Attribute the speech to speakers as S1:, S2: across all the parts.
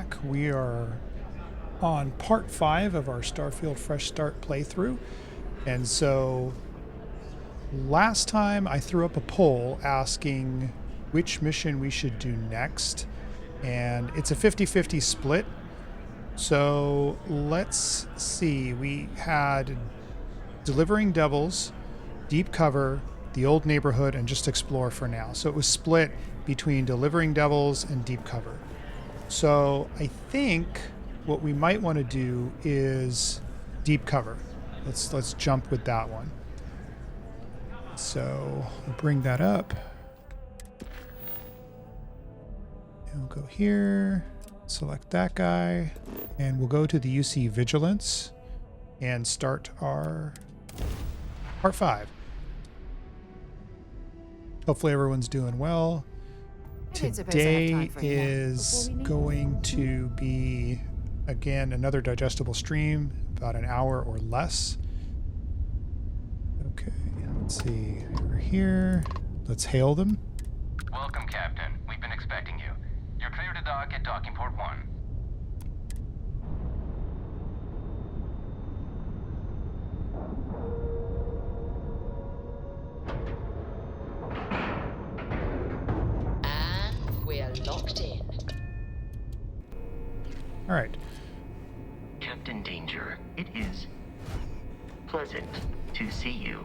S1: back. We are on part 5 of our Starfield Fresh Start playthrough. And so last time I threw up a poll asking which mission we should do next. And it's a 50-50 split. So let's see. We had Delivering Devils, Deep Cover, The Old Neighborhood, and Just Explore for now. So it was split between Delivering Devils and Deep Cover. So I think what we might want to do is Deep Cover. Let's jump with that one. So we'll bring that up. And we'll go here, select that guy, and we'll go to the UC Vigilance and start our part 5. Hopefully everyone's doing well. Today is going to be, again, another digestible stream, about an hour or less. Okay, let's see. We're here. Let's hail them.
S2: Welcome, Captain. We've been expecting you. You're clear to dock at docking port 1.
S3: Locked in.
S1: All right.
S3: Captain Danger, it is pleasant to see you.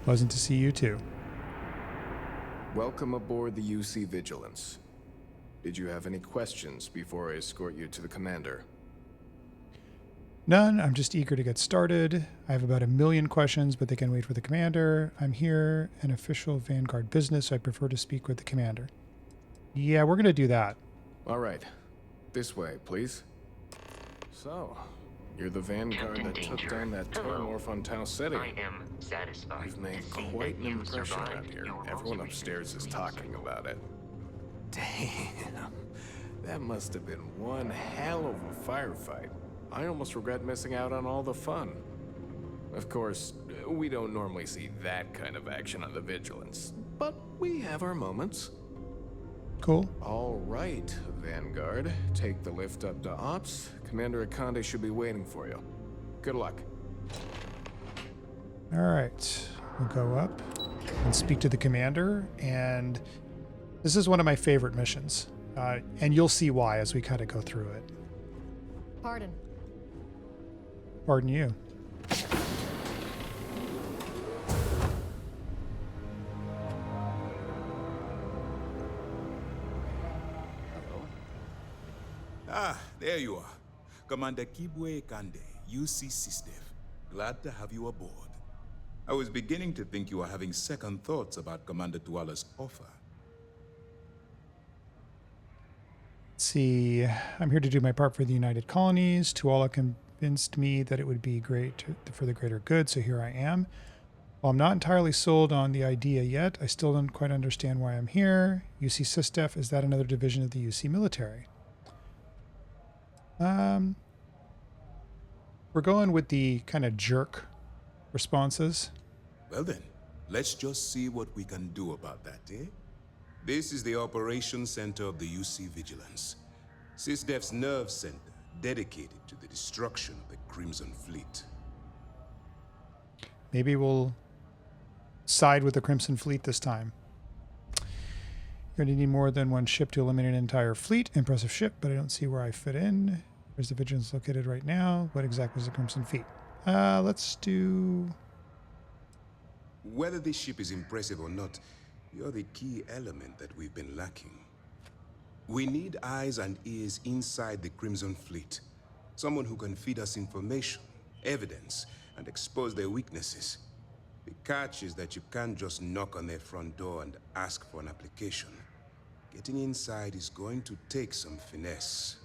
S1: Pleasant to see you too.
S4: Welcome aboard the UC Vigilance. Did you have any questions before I escort you to the commander?
S1: None. I'm just eager to get started. I have about 1 million questions, but they can wait for the commander. I'm here in official Vanguard business, so I prefer to speak with the commander. Yeah, we're going to do that.
S4: All right. This way, please. So, you're the Vanguard
S3: Captain
S4: that
S3: Danger.
S4: took down that
S3: Hello.
S4: turmoil on Tau City.
S3: I am satisfied
S4: You've made
S3: to see
S4: quite
S3: that
S4: an
S3: you
S4: impression
S3: survived
S4: around here.
S3: your
S4: Everyone
S3: most
S4: upstairs is
S3: recent
S4: talking about it. Damn. That must have been one hell of a firefight. I almost regret missing out on all the fun. Of course, we don't normally see that kind of action on the Vigilance, but we have our moments.
S1: Cool.
S4: All right, Vanguard. Take the lift up to Ops. Commander Akande should be waiting for you. Good luck.
S1: All right. We'll go up and speak to the commander. And this is one of my favorite missions. And you'll see why as we kind of go through it.
S5: Pardon.
S1: Pardon you.
S6: Ah, there you are. Commander Kibwe Kande, UC SysDev. Glad to have you aboard. I was beginning to think you were having second thoughts about Commander Tuala's offer.
S1: Let's see. I'm here to do my part for the United Colonies. Tuala convinced me that it would be great for the greater good, so here I am. While I'm not entirely sold on the idea yet, I still don't quite understand why I'm here. UC SysDef, is that another division of the UC military? We're going with the kind of jerk responses.
S6: Well then, let's just see what we can do about that, eh? This is the Operations Center of the UC Vigilance. SysDef's nerve center, dedicated to the destruction of the Crimson Fleet.
S1: Maybe we'll side with the Crimson Fleet this time. You're going to need more than one ship to eliminate an entire fleet. Impressive ship, but I don't see where I fit in. Where's the Vigilance located right now? What exactly is the Crimson Fleet? Let's do...
S6: Whether this ship is impressive or not, you're the key element that we've been lacking. We need eyes and ears inside the Crimson Fleet. Someone who can feed us information, evidence, and expose their weaknesses. The catch is that you can't just knock on their front door and ask for an application. Getting inside is going to take some finesse.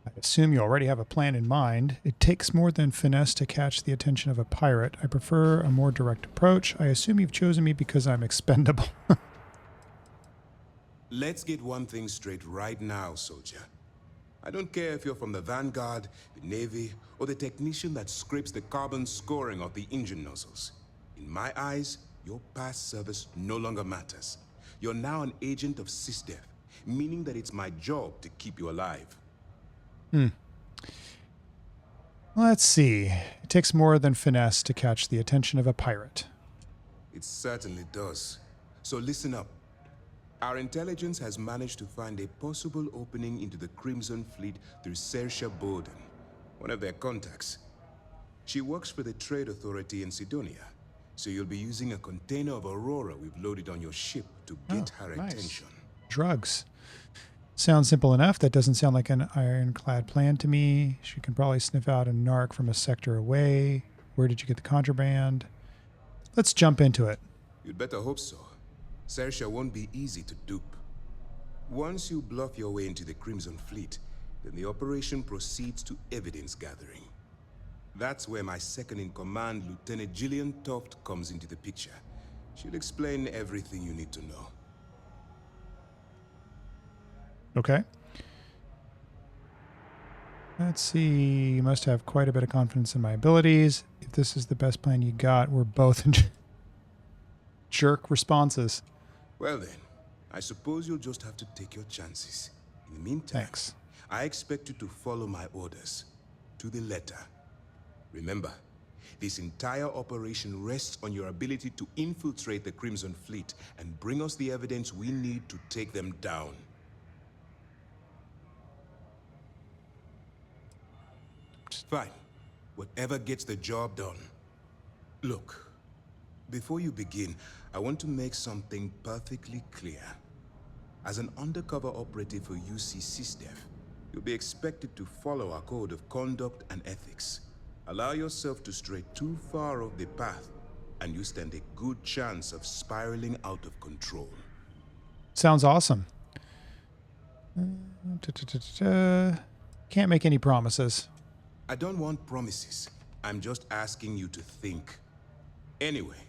S1: I assume you already have a plan in mind. It takes more than finesse to catch the attention of a pirate. I prefer a more direct approach. I assume you've chosen me because I'm expendable.
S6: Let's get one thing straight right now, soldier. I don't care if you're from the Vanguard, the Navy, or the technician that scrapes the carbon scoring of the engine nozzles. In my eyes, your past service no longer matters. You're now an agent of SysDef, meaning that it's my job to keep you alive.
S1: Let's see. It takes more than finesse to catch the attention of a pirate.
S6: It certainly does. So listen up. Our intelligence has managed to find a possible opening into the Crimson Fleet through Saoirse Bowden, one of their contacts. She works for the Trade Authority in Sidonia, so you'll be using a container of Aurora we've loaded on your ship to get her
S1: nice.
S6: attention.
S1: Drugs. Sounds simple enough. That doesn't sound like an ironclad plan to me. She can probably sniff out a narc from a sector away. Where did you get the contraband? Let's jump into it.
S6: You'd better hope so. Saoirse won't be easy to dupe. Once you bluff your way into the Crimson Fleet, then the operation proceeds to evidence gathering. That's where my second-in-command, Lieutenant Gillian Toft, comes into the picture. She'll explain everything you need to know.
S1: Okay. Let's see. You must have quite a bit of confidence in my abilities. If this is the best plan you got, we're both in jerk responses.
S6: Well then, I suppose you'll just have to take your chances. In the meantime,
S1: Thanks.
S6: I expect you to follow my orders, to the letter. Remember, this entire operation rests on your ability to infiltrate the Crimson Fleet and bring us the evidence we need to take them down. Fine. Whatever gets the job done. Look, before you begin, I want to make something perfectly clear. As an undercover operative for UC SysDef, you'll be expected to follow our code of conduct and ethics. Allow yourself to stray too far off the path, and you stand a good chance of spiraling out of control.
S1: Sounds awesome. Can't make any promises.
S6: I don't want promises. I'm just asking you to think. Anyway,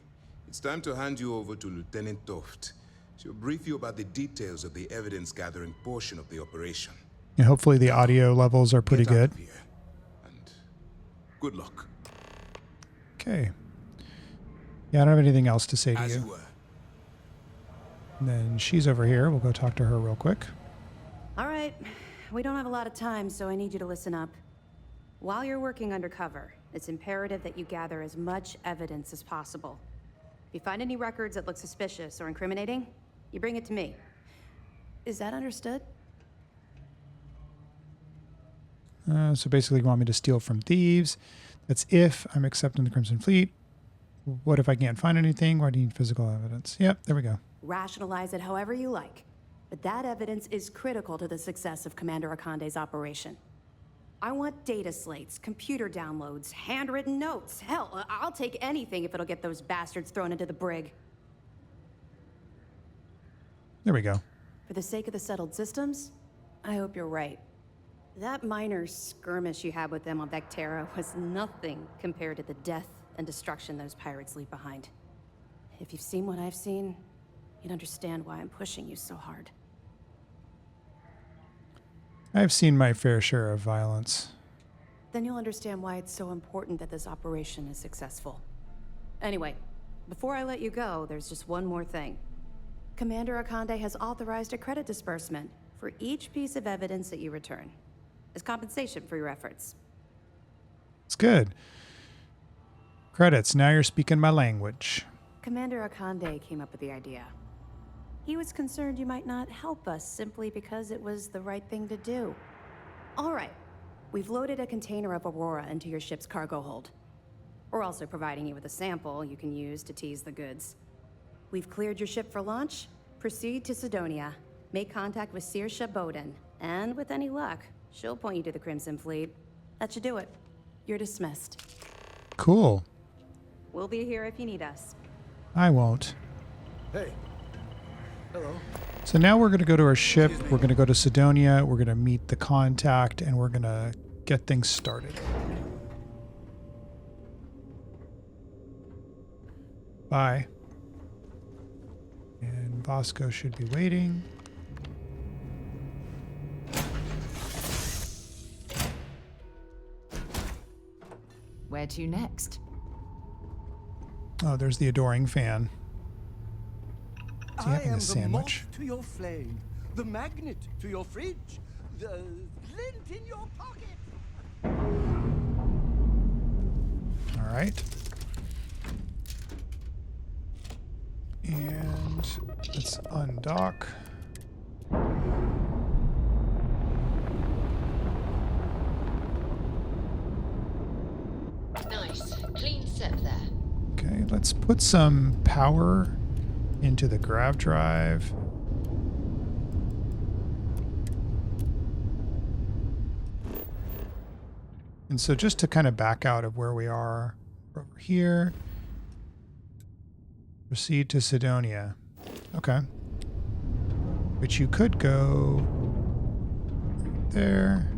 S6: it's time to hand you over to Lieutenant Toft. She'll brief you about the details of the evidence-gathering portion of the operation.
S1: And hopefully the audio levels are pretty
S6: Get out
S1: good.
S6: of here, and good luck.
S1: Okay. Yeah, I don't have anything else to say to
S6: As
S1: you.
S6: you were.
S1: And then she's over here. We'll go talk to her real quick.
S5: All right. We don't have a lot of time, so I need you to listen up. While you're working undercover, it's imperative that you gather as much evidence as possible. If you find any records that look suspicious or incriminating, you bring it to me. Is that understood?
S1: So basically you want me to steal from thieves. That's if I'm accepting the Crimson Fleet. What if I can't find anything? Why do you need physical evidence? Yep, there we go.
S5: Rationalize it however you like. But that evidence is critical to the success of Commander Akande's operation. I want data slates, computer downloads, handwritten notes. Hell, I'll take anything if it'll get those bastards thrown into the brig.
S1: There we go.
S5: For the sake of the settled systems, I hope you're right. That minor skirmish you had with them on Vectera was nothing compared to the death and destruction those pirates leave behind. If you've seen what I've seen, you'd understand why I'm pushing you so hard.
S1: I've seen my fair share of violence.
S5: Then you'll understand why it's so important that this operation is successful. Anyway, before I let you go, there's just one more thing. Commander Akande has authorized a credit disbursement for each piece of evidence that you return, as compensation for your efforts.
S1: It's good. Credits. Now you're speaking my language.
S5: Commander Akande came up with the idea. He was concerned you might not help us simply because it was the right thing to do. All right, we've loaded a container of Aurora into your ship's cargo hold. We're also providing you with a sample you can use to tease the goods. We've cleared your ship for launch. Proceed to Sidonia. Make contact with Saoirse Bowden. And with any luck, she'll point you to the Crimson Fleet. That should do it. You're dismissed.
S1: Cool.
S5: We'll be here if you need us.
S1: I won't.
S7: Hey. Hello.
S1: So now we're going to go to our ship. We're going to go to Sidonia. We're going to meet the contact, and we're going to get things started. Bye. And Bosco should be waiting.
S8: Where to next?
S1: Oh, there's the adoring fan. Is he
S7: I
S1: having
S7: am
S1: a
S7: the
S1: sandwich?
S7: moth to your flame, The magnet to your fridge. The lint in your pocket.
S1: All right. And let's undock.
S9: Nice. Clean set there.
S1: Okay, let's put some power into the grav drive. And so just to kind of back out of where we are over here, proceed to Sidonia. Okay. Which you could go there,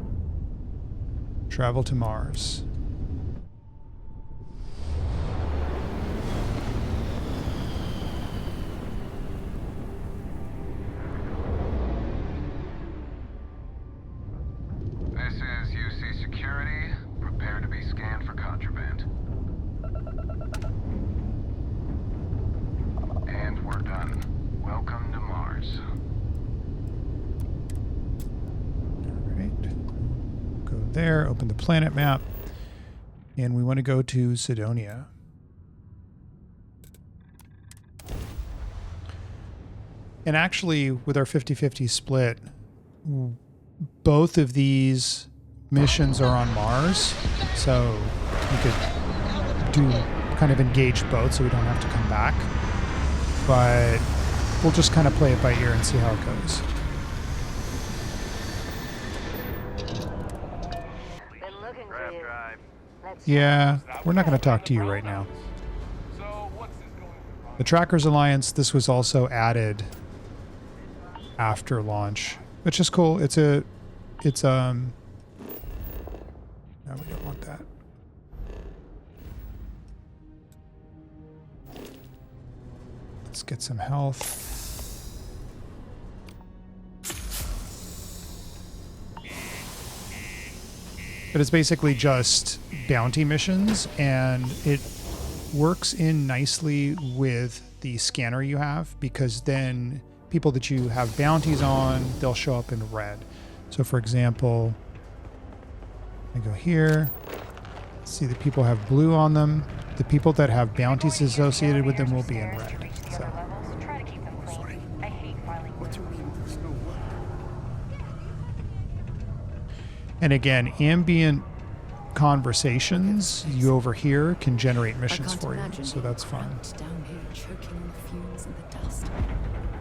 S1: travel to Mars.
S2: This is UC Security. Prepare to be scanned for contraband. And we're done. Welcome to Mars.
S1: All right. Go there, open the planet map, and we want to go to Sidonia. And actually, with our 50-50 split, both of these missions are on Mars, so we could do kind of engage both so we don't have to come back. But we'll just kind of play it by ear and see how it goes.
S3: Been looking for you.
S1: Yeah, we're not going to talk to you right now. The Trackers Alliance, this was also added after launch, which is cool. No, we don't want that. Let's get some health. But it's basically just bounty missions, and it works in nicely with the scanner you have, because then people that you have bounties on, they'll show up in red. So for example, I go here, see the people have blue on them. The people that have bounties associated with them will be in red. So. And again, ambient conversations you overhear can generate missions for you, so that's fun.
S8: Down here, choking on the fumes and the dust.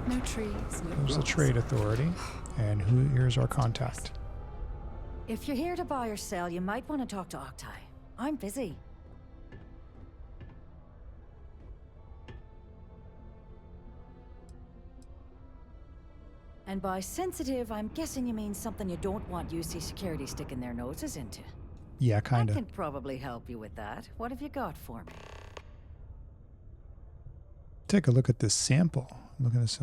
S8: No trees, no
S1: There's the
S8: grass.
S1: trade authority, and here's our contact.
S10: If you're here to buy or sell, you might want to talk to Octai. I'm busy. And by sensitive, I'm guessing you mean something you don't want UC Security sticking their noses into.
S1: Yeah,
S10: I
S1: kind of.
S10: can probably help you with that. What have you got for me?
S1: Take a look at this sample. Look at this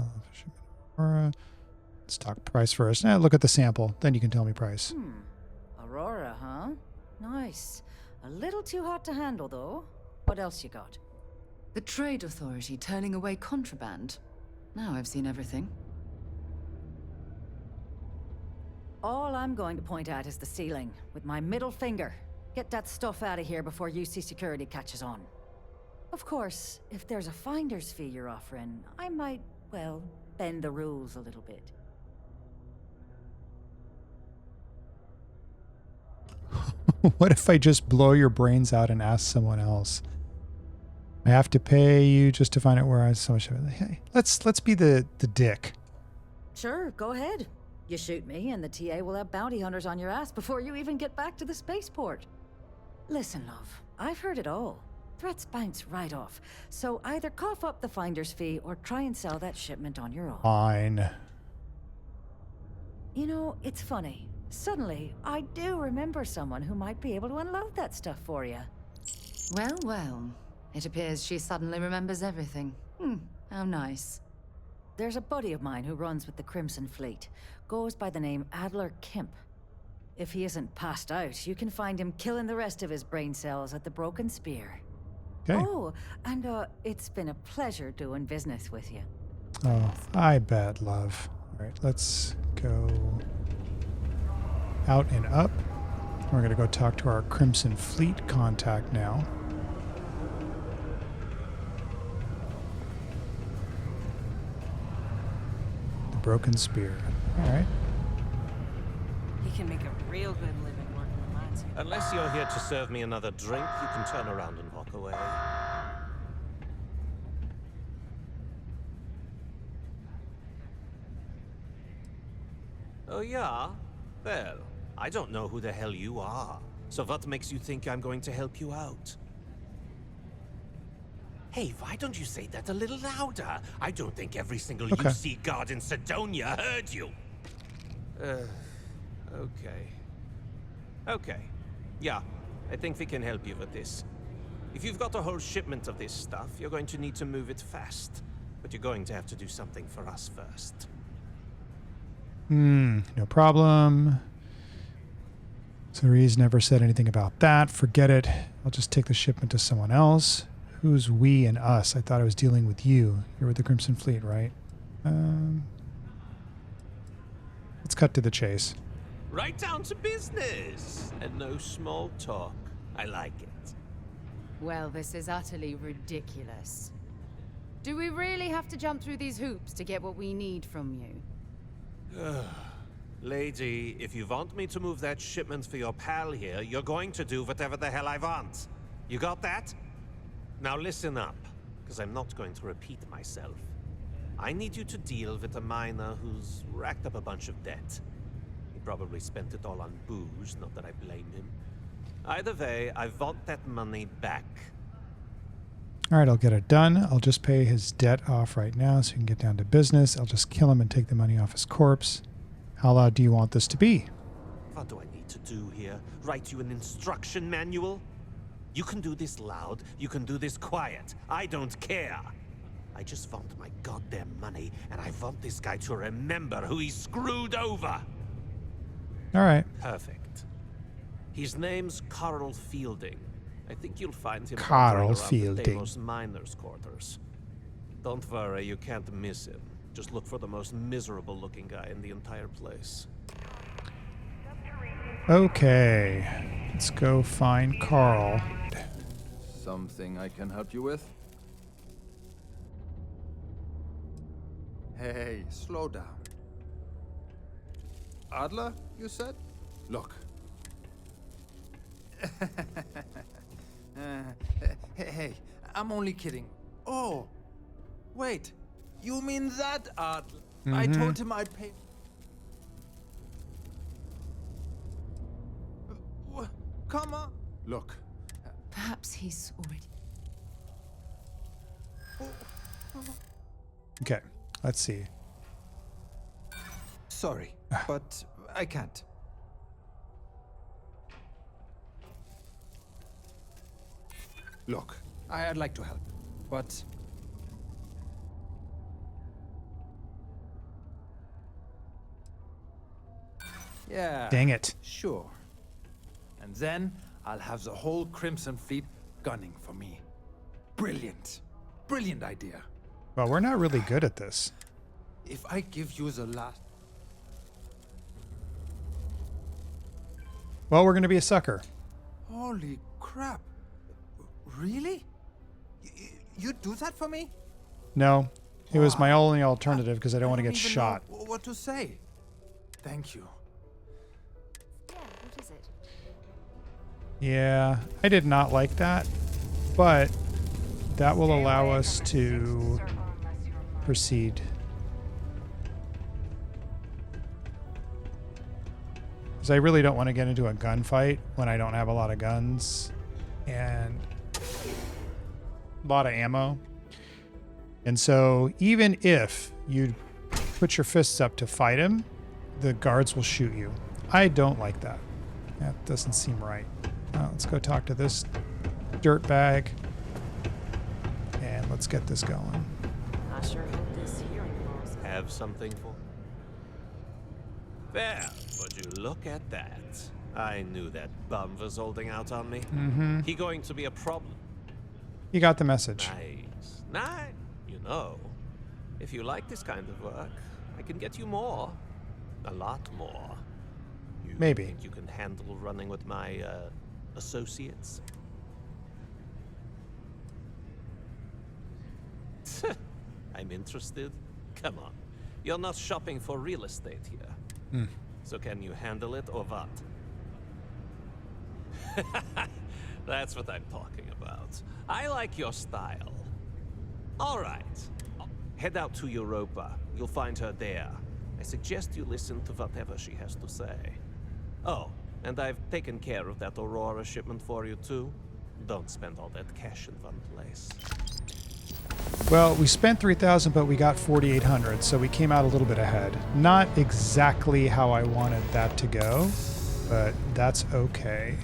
S1: stock price first. Look at the sample, then you can tell me price.
S10: Aurora, huh? Nice. A little too hot to handle, though. What else you got?
S8: The Trade Authority turning away contraband. Now I've seen everything.
S10: All I'm going to point at is the ceiling, with my middle finger. Get that stuff out of here before UC Security catches on. Of course, if there's a finder's fee you're offering, I might, well, bend the rules a little bit.
S1: What if I just blow your brains out and ask someone else? I have to pay you just to find out where I so much of it. Hey, let's be the dick.
S10: Sure, go ahead. You shoot me, and the TA will have bounty hunters on your ass before you even get back to the spaceport. Listen, love, I've heard it all. Threats bounce right off. So either cough up the finder's fee or try and sell that shipment on your own.
S1: Fine.
S10: You know, it's funny. Suddenly, I do remember someone who might be able to unload that stuff for you.
S8: Well, well. It appears she suddenly remembers everything. How nice.
S10: There's a buddy of mine who runs with the Crimson Fleet. Goes by the name Adler Kemp. If he isn't passed out, you can find him killing the rest of his brain cells at the Broken Spear.
S1: Okay.
S10: Oh, and it's been a pleasure doing business with you.
S1: Oh, I bet, love. All All right, let's go out and up. We're going to go talk to our Crimson Fleet contact now. The Broken Spear. All right.
S11: He can make a real good living working the mines here.
S12: Unless you're here to serve me another drink, you can turn around and walk away. Oh, yeah? Well, I don't know who the hell you are. So what makes you think I'm going to help you out? Hey, why don't you say that a little louder? I don't think every single UC guard in Sidonia heard you. Okay. Okay. Yeah, I think we can help you with this. If you've got a whole shipment of this stuff, you're going to need to move it fast. But you're going to have to do something for us first.
S1: No problem. Cerise never said anything about that. Forget it. I'll just take the shipment to someone else. Who's we and us? I thought I was dealing with you. You're with the Crimson Fleet, right? Let's cut to the chase.
S12: Right down to business. And no small talk. I like it.
S8: Well, this is utterly ridiculous. Do we really have to jump through these hoops to get what we need from you?
S12: Lady, if you want me to move that shipment for your pal here, you're going to do whatever the hell I want. You got that? Now listen up, because I'm not going to repeat myself. I need you to deal with a miner who's racked up a bunch of debt. He probably spent it all on booze, not that I blame him. Either way, I want that money back.
S1: All right, I'll get it done. I'll just pay his debt off right now so he can get down to business. I'll just kill him and take the money off his corpse. How loud do you want this to be?
S12: What do I need to do here? Write you an instruction manual? You can do this loud, you can do this quiet. I don't care. I just want my goddamn money, and I want this guy to remember who he screwed over.
S1: All right.
S12: Perfect. His name's Carl Fielding. I think you'll find him
S1: Carl
S12: around
S1: Fielding.
S12: the Deimos miners' quarters. Don't worry, you can't miss him. Just look for the most miserable-looking guy in the entire place.
S1: Okay. Let's go find Carl.
S13: Something I can help you with? Hey, slow down. Adler, you said? Look. Hey, I'm only kidding. Oh, wait. You mean that, Adler? I told him I'd pay. Come on. Look.
S8: Perhaps he's already...
S1: Okay, let's see.
S13: Sorry, but I can't. Look, I'd like to help, but... Yeah.
S1: Dang it.
S13: Sure. And then I'll have the whole Crimson Fleet gunning for me. Brilliant. Brilliant idea.
S1: Well, we're not really good at this.
S13: If I give you the last...
S1: Well, we're going to be a sucker.
S13: Holy crap. Really? You'd do that for me?
S1: No, it was my only alternative because I don't want to get
S13: even
S1: shot.
S13: know what to say? Thank you.
S5: Yeah, what is it?
S1: Yeah, I did not like that, but that will allow us to proceed. Because I really don't want to get into a gunfight when I don't have a lot of guns and a lot of ammo. And so even if you put your fists up to fight him, the guards will shoot you. I don't like that. That doesn't seem right. Let's go talk to this dirtbag. And let's get this going.
S11: I sure hope this hearing loss.
S12: Have something for? Well, would you look at that? I knew that bum was holding out on me. He going to be a problem.
S1: You got the message.
S12: Nice. You know, if you like this kind of work, I can get you more. A lot more. You
S1: Maybe.
S12: think you can handle running with my, associates? I'm interested. Come on. You're not shopping for real estate here. So can you handle it or what? That's what I'm talking about. I like your style. All right. Head out to Europa. You'll find her there. I suggest you listen to whatever she has to say. Oh, and I've taken care of that Aurora shipment for you too. Don't spend all that cash in one place.
S1: Well, we spent 3,000, but we got 4,800, so we came out a little bit ahead. Not exactly how I wanted that to go, but that's okay.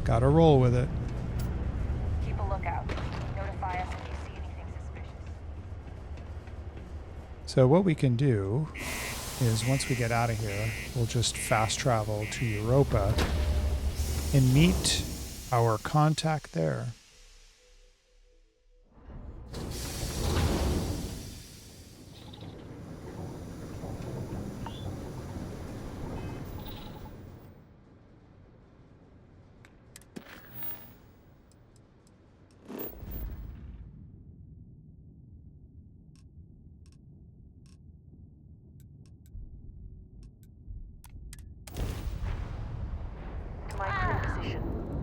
S1: Gotta roll with it.
S3: Keep a lookout. Notify us if you see anything suspicious.
S1: So what we can do is once we get out of here, we'll just fast travel to Europa and meet our contact there.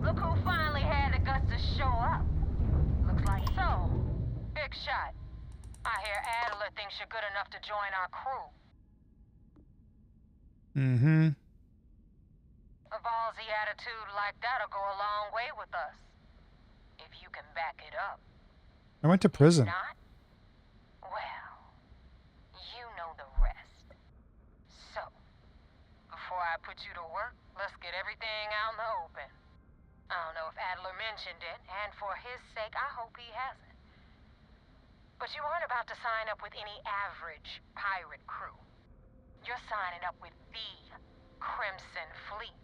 S3: Look who finally had the guts to show up. Looks like so. Big shot. I hear Adler thinks you're good enough to join our crew.
S1: Mm-hmm.
S3: A ballsy attitude like that'll go a long way with us. If you can back it up.
S1: I went to prison.
S3: Not? Well, you know the rest. So, before I put you to work, let's get everything out in the open. I don't know if Adler mentioned it, and for his sake, I hope he hasn't. But you aren't about to sign up with any average pirate crew. You're signing up with the Crimson Fleet.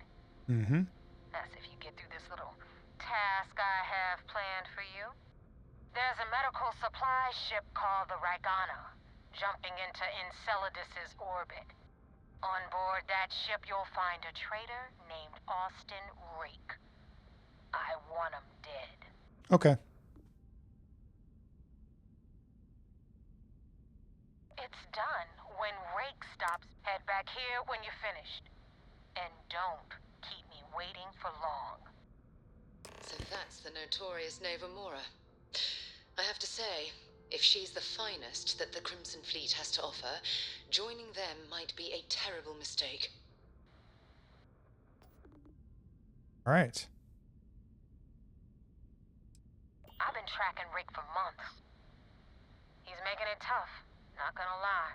S1: Mm-hmm.
S3: That's if you get through this little task I have planned for you. There's a medical supply ship called the Ragana, jumping into Enceladus's orbit. On board that ship, you'll find a traitor named Austin Rake. I want him dead.
S1: Okay.
S3: It's done. When Rake stops, head back here when you're finished. And don't keep me waiting for long.
S9: So that's the notorious Nova Mora. I have to say, if she's the finest that the Crimson Fleet has to offer, joining them might be a terrible mistake.
S1: All right.
S3: I've been tracking Rick for months. He's making it tough, not gonna lie.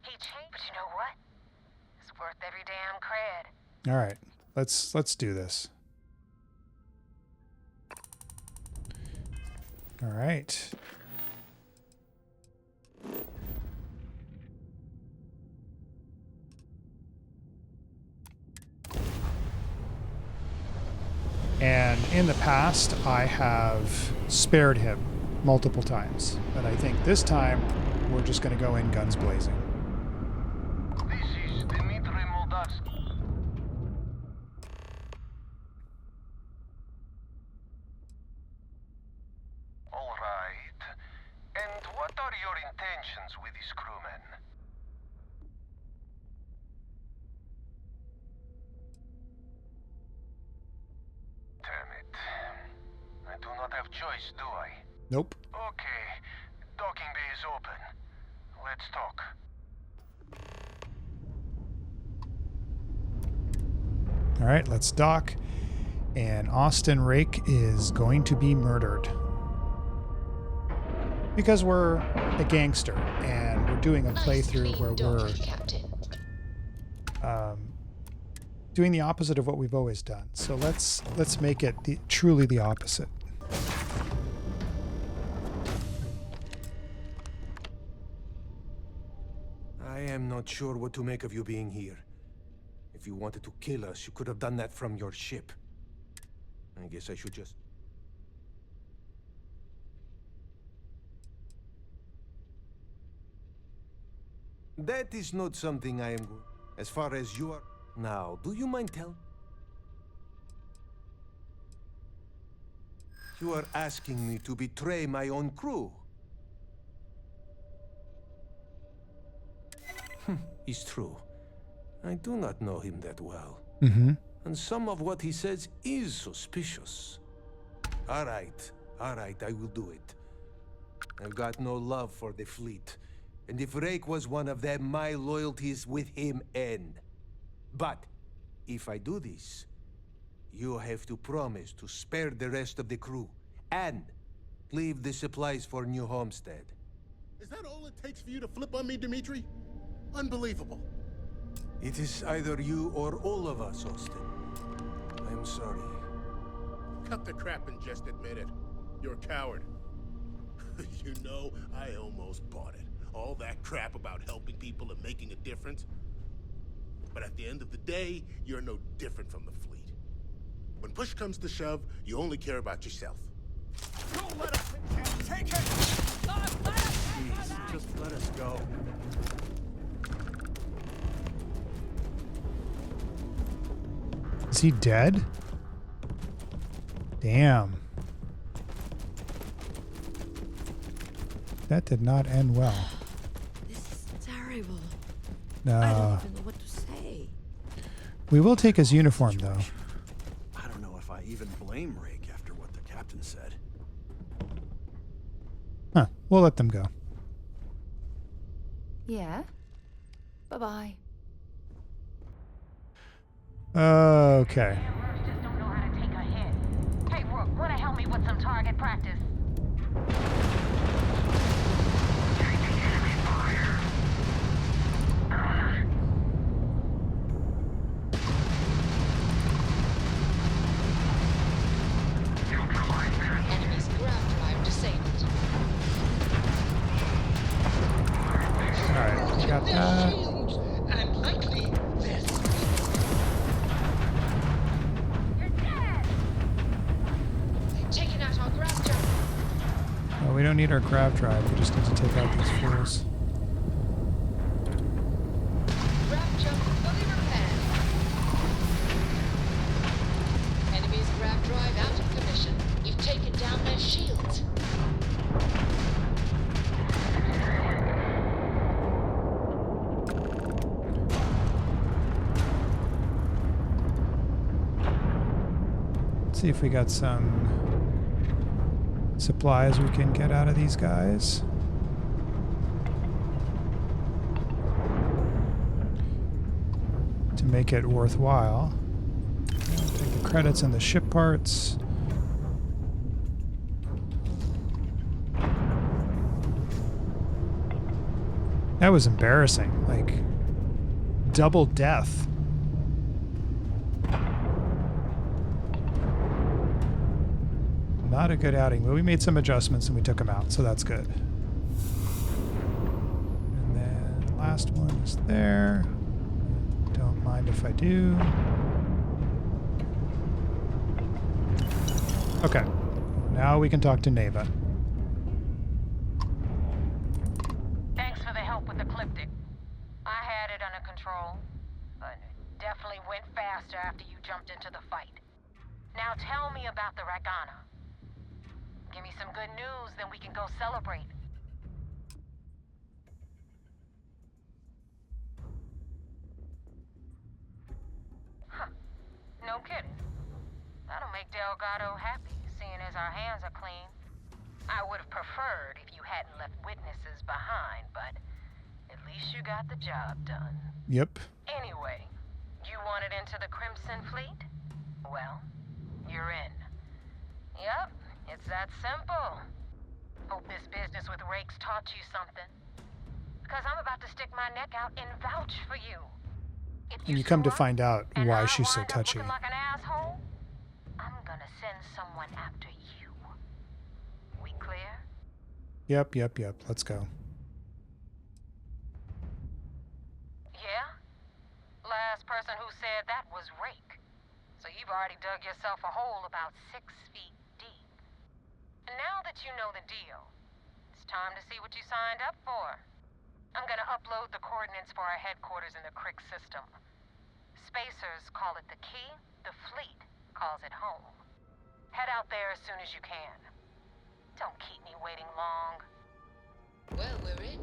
S3: He changed, but you know what? It's worth every damn cred.
S1: All right. Let's do this. All right. And in the past, I have spared him multiple times. But I think this time, we're just going to go in guns blazing.
S2: This is Dmitry Moldavsky. All right. And what are your intentions with these crewmen? Damn it. I do not have choice, do I?
S1: Nope.
S2: Okay. Docking bay is open. Let's talk.
S1: All right, let's dock. And Austin Rake is going to be murdered. Because we're a gangster and we're doing a playthrough where we're doing the opposite of what we've always done. So let's make it truly the opposite.
S14: I am not sure what to make of you being here. If you wanted to kill us, you could have done that from your ship. I guess I should just... That is not something I am... As far as you are... Now, do you mind telling... You are asking me to betray my own crew. It's true. I do not know him that well.
S1: Mm-hmm.
S14: And some of what he says is suspicious. All right, I will do it. I've got no love for the fleet. And if Rake was one of them, my loyalties with him end. But, if I do this, you have to promise to spare the rest of the crew, and leave the supplies for New Homestead.
S15: Is that all it takes for you to flip on me, Dimitri? Unbelievable.
S14: It is either you or all of us, Austin. I'm sorry.
S15: Cut the crap and just admit it. You're a coward. You know, I almost bought it. All that crap about helping people and making a difference. But at the end of the day, you're no different from the fleet. When push comes to shove, you only care about yourself.
S7: Don't let us take it!
S15: Please, just let us go.
S1: Is he dead? Damn. That did not end well.
S16: This is terrible. I
S1: No.
S16: don't even know what to say.
S1: We will take his uniform, though.
S7: I don't know if I even blame Rake after what the captain said.
S1: Huh. We'll let them go.
S8: Yeah? Bye-bye.
S1: Okay.
S3: Just don't know how to take a hit. Hey, Rook, wanna help me with some target practice?
S9: Enemy's ground drive disabled.
S1: Alright, got that.
S9: And likely this. Taking out our grav drive.
S1: Well, we don't need our grav drive. We just need to take out these fools.
S9: Grav jump fully repaired. Enemy's grav drive out of commission. You've taken down their shields.
S1: Let's see if we got some supplies we can get out of these guys. To make it worthwhile. Take the credits and the ship parts. That was embarrassing. Like, double death. Not a good outing, but we made some adjustments and we took them out, so that's good. And then last one is there. Don't mind if I do. Okay, now we can talk to Neva.
S3: Thanks for the help with the Ecliptic. I had it under control, but it definitely went faster after you jumped into the fight. Now tell me about the Ragana. Give me some good news, then we can go celebrate. Huh. No kidding. That'll make Delgado happy, seeing as our hands are clean. I would have preferred if you hadn't left witnesses behind, but at least you got the job done.
S1: Yep.
S3: Anyway, you wanted into the Crimson Fleet? Well, you're in. Yep, it's that simple. Hope this business with Rake's taught you something. Because I'm about to stick my neck out and vouch for you.
S1: And you come to find out why she's so touchy.
S3: Looking like an asshole, I'm gonna send someone after you. We clear?
S1: Yep. Let's go.
S3: Yeah? Last person who said that was Rake. So you've already dug yourself a hole about 6 feet deep. And now that you know the deal, it's time to see what you signed up for. I'm gonna upload the coordinates for our headquarters in the Crick system. Spacers call it the key, the fleet calls it home. Head out there as soon as you can. Don't keep me waiting long.
S9: Well, we're in.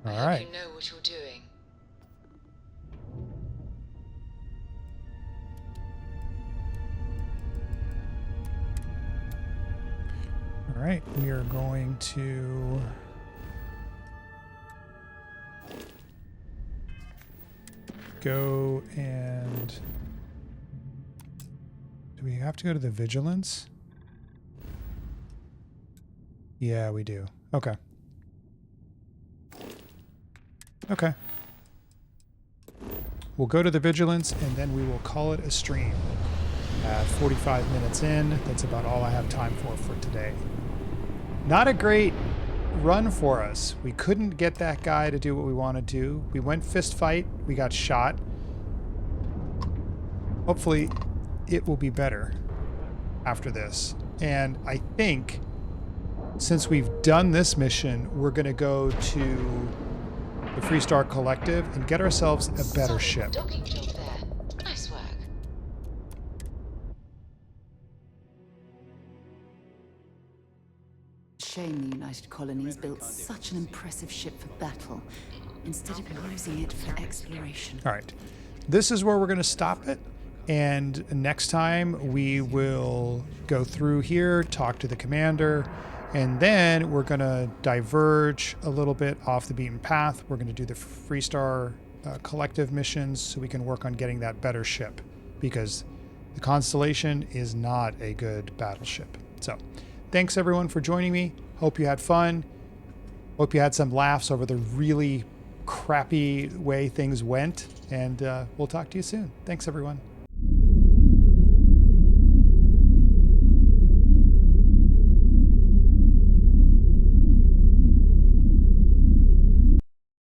S1: All
S9: I
S1: right.
S9: hope you know what you're doing.
S1: All right, we are going to go and do we have to go to the vigilance? Yeah, we do. Okay. Okay. We'll go to the vigilance and then we will call it a stream. At 45 minutes in, that's about all I have time for today. Not a great run for us. We couldn't get that guy to do what we wanted to. We went fist fight. We got shot. Hopefully it will be better after this. And I think since we've done this mission, we're going to go to the Freestar Collective and get ourselves a better ship.
S9: Docking job there. Nice work.
S17: Shame the United Colonies built such an impressive ship for battle, instead of using it for exploration.
S1: All right. This is where we're going to stop it. And next time we will go through here, talk to the commander, and then we're going to diverge a little bit off the beaten path. We're going to do the Freestar Collective missions so we can work on getting that better ship, because the Constellation is not a good battleship. So thanks everyone for joining me. Hope you had fun. Hope you had some laughs over the really crappy way things went. And we'll talk to you soon. Thanks everyone.